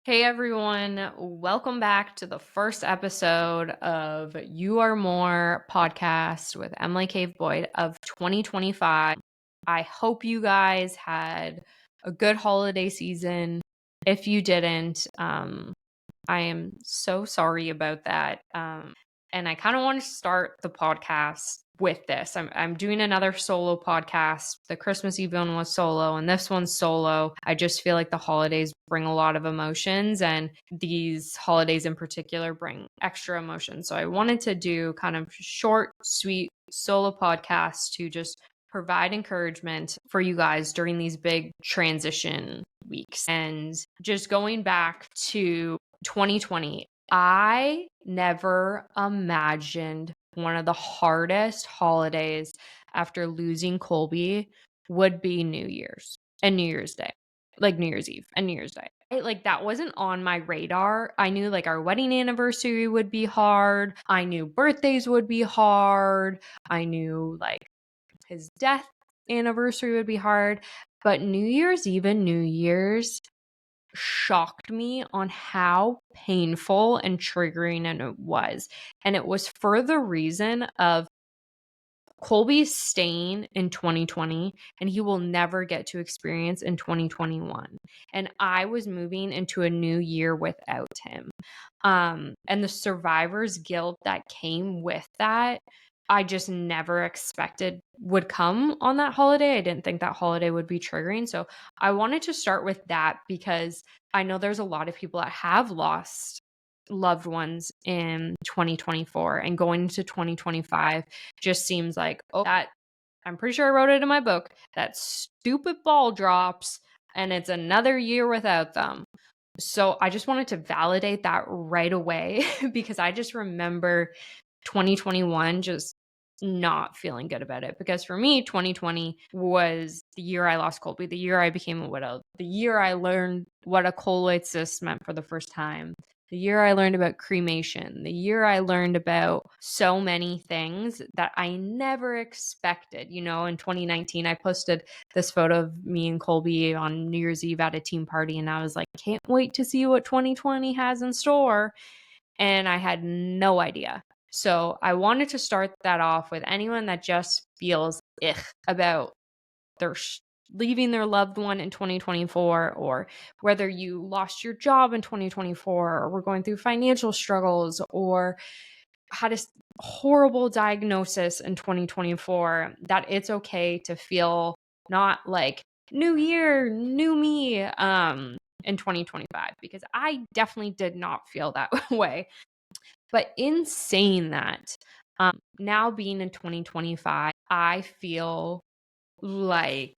Hey everyone, welcome back to the first episode of You Are More podcast with Emily Cave Boit of 2025. I hope you guys had a good holiday season. If you didn't, I am so sorry about that. And I kind of want to start the podcast with this. I'm doing another solo podcast. The Christmas Eve one was solo, and this one's solo. I just feel like the holidays bring a lot of emotions, and these holidays in particular bring extra emotions. So I wanted to do kind of short, sweet solo podcasts to just provide encouragement for you guys during these big transition weeks. And just going back to 2020, I never imagined one of the hardest holidays after losing Colby would be New Year's and New Year's Day, like New Year's Eve and New Year's Day. Like that wasn't on my radar. I knew like our wedding anniversary would be hard. I knew birthdays would be hard. I knew like his death anniversary would be hard. But New Year's Eve and New Year's shocked me on how painful and triggering it was. And it was for the reason of Colby's staying in 2020 and he will never get to experience in 2021. And I was moving into a new year without him. And the survivor's guilt that came with that, I just never expected would come on that holiday. I didn't think that holiday would be triggering. So I wanted to start with that because I know there's a lot of people that have lost loved ones in 2024, and going into 2025 just seems like, oh, that I'm pretty sure I wrote it in my book, that stupid ball drops and it's another year without them. So I just wanted to validate that right away because I just remember 2021 just not feeling good about it. Because for me, 2020 was the year I lost Colby, the year I became a widow, the year I learned what a colloid cyst meant for the first time, the year I learned about cremation, the year I learned about so many things that I never expected. You know, in 2019, I posted this photo of me and Colby on New Year's Eve at a team party, and I was like, can't wait to see what 2020 has in store. And I had no idea. So I wanted to start that off with anyone that just feels about their leaving their loved one in 2024, or whether you lost your job in 2024, or were going through financial struggles, or had a horrible diagnosis in 2024, that it's okay to feel not like new year, new me in 2025, because I definitely did not feel that way. But in saying that, now being in 2025, I feel like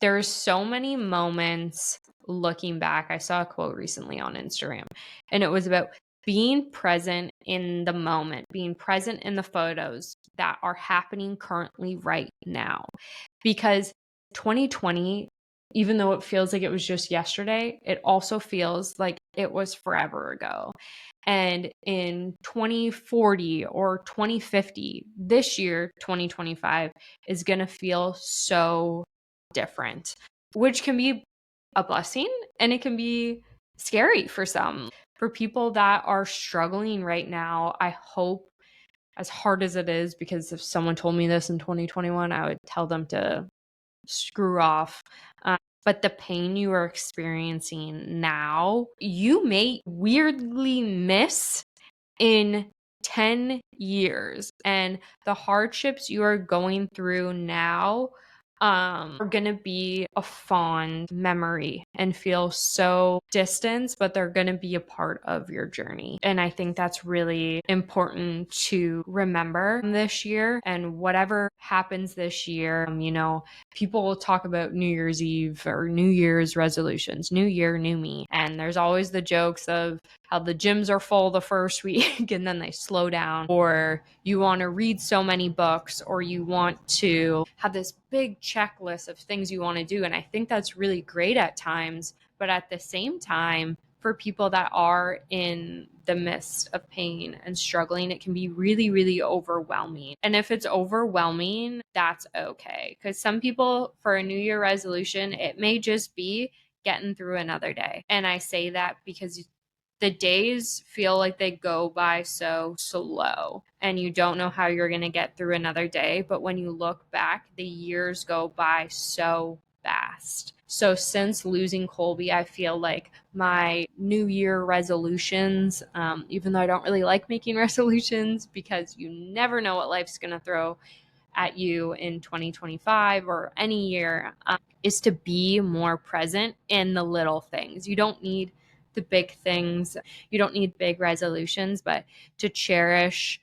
there's so many moments looking back. I saw a quote recently on Instagram, and it was about being present in the moment, being present in the photos that are happening currently right now. Because 2020, even though it feels like it was just yesterday, it also feels like it was forever ago. And in 2040 or 2050, this year, 2025, is going to feel so different, which can be a blessing and it can be scary for some. For people that are struggling right now, I hope, as hard as it is, because if someone told me this in 2021, I would tell them to screw off. But the pain you are experiencing now, you may weirdly miss in 10 years. And the hardships you are going through now are going to be a fond memory and feel so distant, but they're going to be a part of your journey. And I think that's really important to remember this year. And whatever happens this year, people will talk about New Year's Eve or New Year's resolutions, new year, new me. And there's always the jokes of how the gyms are full the first week and then they slow down, or you want to read so many books, or you want to have this big checklist of things you want to do. And I think that's really great at times. But at the same time, for people that are in the midst of pain and struggling, it can be really, really overwhelming. And if it's overwhelming, that's okay. Because some people, for a New Year resolution, it may just be getting through another day. And I say that because the days feel like they go by so slow and you don't know how you're going to get through another day. But when you look back, the years go by so fast. So since losing Colby, I feel like my New Year resolutions, even though I don't really like making resolutions because you never know what life's going to throw at you in 2025 or any year, is to be more present in the little things. You don't need the big things. You don't need big resolutions, but to cherish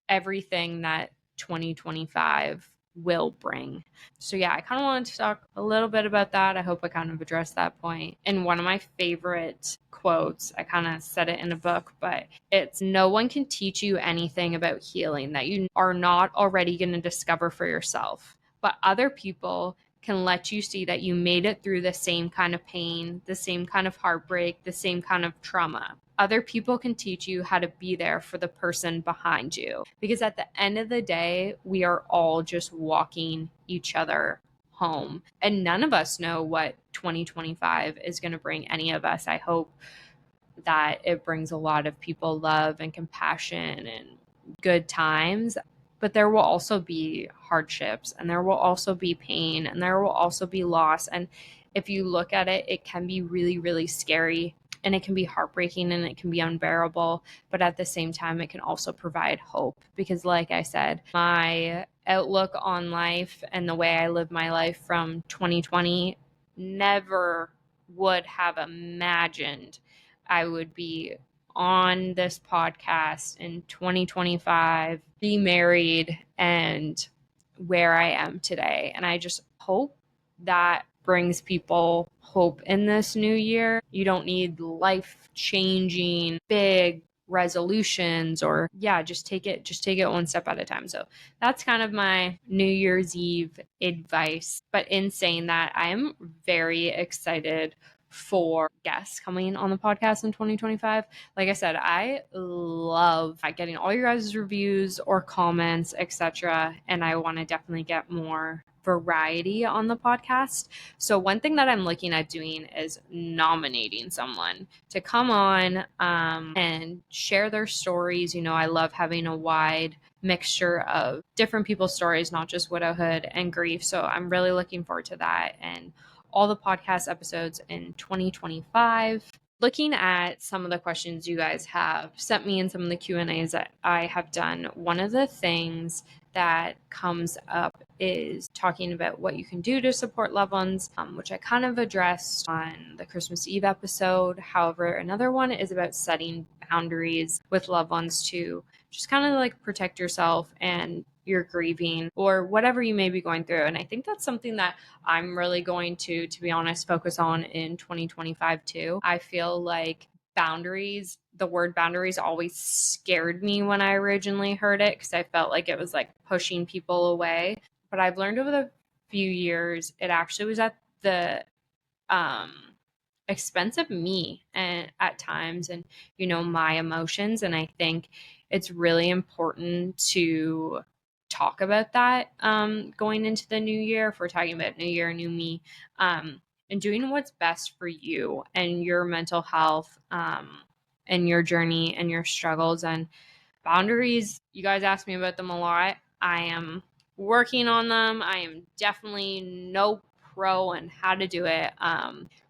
everything that 2025 will bring. So yeah, I kind of wanted to talk a little bit about that. I hope I kind of addressed that point. And one of my favorite quotes, I kind of said it in a book, but it's, no one can teach you anything about healing that you are not already going to discover for yourself. But other people can let you see that you made it through the same kind of pain, the same kind of heartbreak, the same kind of trauma. Other people can teach you how to be there for the person behind you. Because at the end of the day, we are all just walking each other home. And none of us know what 2025 is going to bring any of us. I hope that it brings a lot of people love and compassion and good times. But there will also be hardships, and there will also be pain, and there will also be loss. And if you look at it, it can be really, really scary, and it can be heartbreaking, and it can be unbearable. But at the same time, it can also provide hope, because like I said, my outlook on life and the way I live my life from 2020, never would have imagined I would be on this podcast in 2025, be married, and where I am today. And I just hope that brings people hope in this new year. You don't need life changing big resolutions, or just take it one step at a time. So that's kind of my New Year's Eve advice. But in saying that, I am very excited for guests coming on the podcast in 2025. Like I said, I love getting all your guys' reviews or comments, etc. And I want to definitely get more variety on the podcast. So one thing that I'm looking at doing is nominating someone to come on and share their stories. I love having a wide mixture of different people's stories, not just widowhood and grief. So I'm really looking forward to that and all the podcast episodes in 2025. Looking at some of the questions you guys have sent me in some of the Q&As that I have done, one of the things that comes up is talking about what you can do to support loved ones, which I kind of addressed on the Christmas Eve episode. However, another one is about setting boundaries with loved ones to just kind of like protect yourself and you're grieving or whatever you may be going through. And I think that's something that I'm really going to be honest, focus on in 2025 too. I feel like the word boundaries always scared me when I originally heard it, because I felt like it was like pushing people away. But I've learned over the few years, it actually was at the expense of me and at times, and my emotions. And I think it's really important to talk about that going into the new year. If we're talking about new year, new me, and doing what's best for you and your mental health, and your journey and your struggles. And boundaries, you guys ask me about them a lot. I am working on them. I am definitely no pro on how to do it,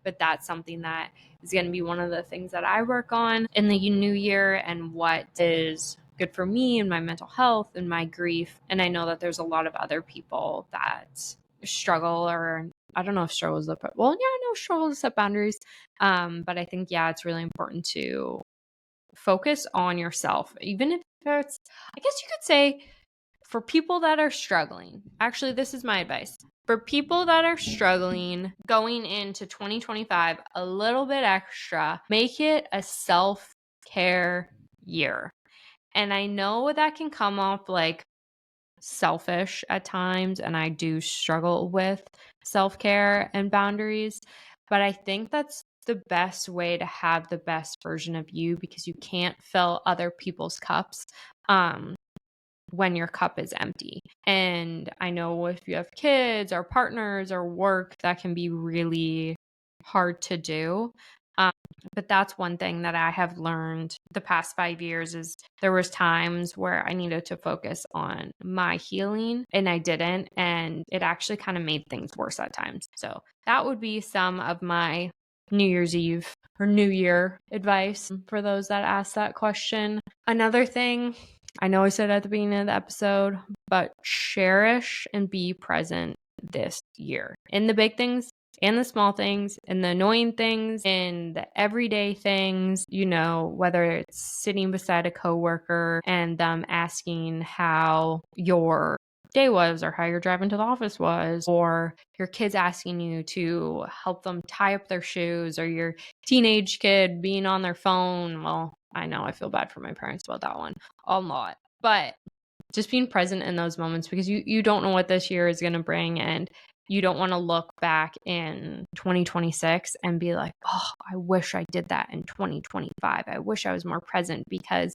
but that's something that is going to be one of the things that I work on in the new year, and what is good for me and my mental health and my grief. And I know that there's a lot of other people that struggle, or I don't know if struggle is the struggle to set boundaries. But I think, it's really important to focus on yourself, even if it's, I guess you could say, for people that are struggling. Actually, this is my advice. For people that are struggling going into 2025 a little bit extra, make it a self-care year. And I know that can come off like selfish at times, and I do struggle with self-care and boundaries, but I think that's the best way to have the best version of you, because you can't fill other people's cups when your cup is empty. And I know if you have kids or partners or work, that can be really hard to do. Um, but that's one thing that I have learned the past 5 years is there was times where I needed to focus on my healing and I didn't, and it actually kind of made things worse at times. So that would be some of my New Year's Eve or New Year advice for those that ask that question. Another thing, I know I said at the beginning of the episode, but cherish and be present this year in the big things and the small things and the annoying things and the everyday things, whether it's sitting beside a coworker and them asking how your day was or how your driving to the office was, or your kids asking you to help them tie up their shoes, or your teenage kid being on their phone. Well, I know I feel bad for my parents about that one a lot, but just being present in those moments, because you don't know what this year is going to bring, and you don't want to look back in 2026 and be like, oh, I wish I did that in 2025. I wish I was more present, because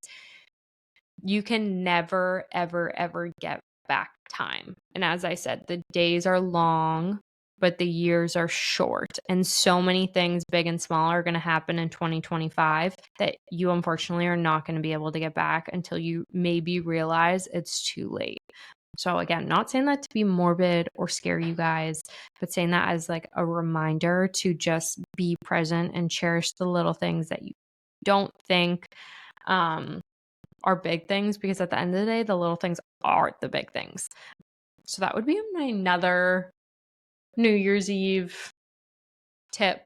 you can never, ever, ever get back time. And as I said, the days are long, but the years are short. And so many things, big and small, are going to happen in 2025 that you unfortunately are not going to be able to get back until you maybe realize it's too late. So again, not saying that to be morbid or scare you guys, but saying that as like a reminder to just be present and cherish the little things that you don't think are big things, because at the end of the day, the little things are the big things. So that would be my another New Year's Eve tip.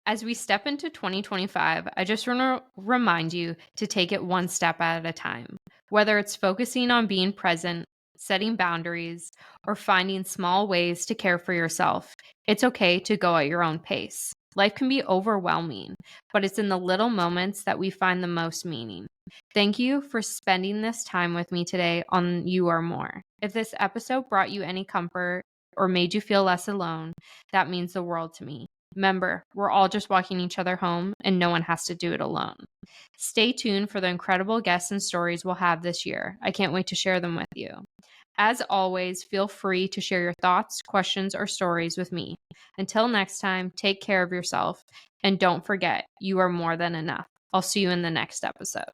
As we step into 2025, I just want to remind you to take it one step at a time. Whether it's focusing on being present, setting boundaries, or finding small ways to care for yourself, it's okay to go at your own pace. Life can be overwhelming, but it's in the little moments that we find the most meaning. Thank you for spending this time with me today on You Are More. If this episode brought you any comfort or made you feel less alone, that means the world to me. Remember, we're all just walking each other home, and no one has to do it alone. Stay tuned for the incredible guests and stories we'll have this year. I can't wait to share them with you. As always, feel free to share your thoughts, questions, or stories with me. Until next time, take care of yourself, and don't forget, you are more than enough. I'll see you in the next episode.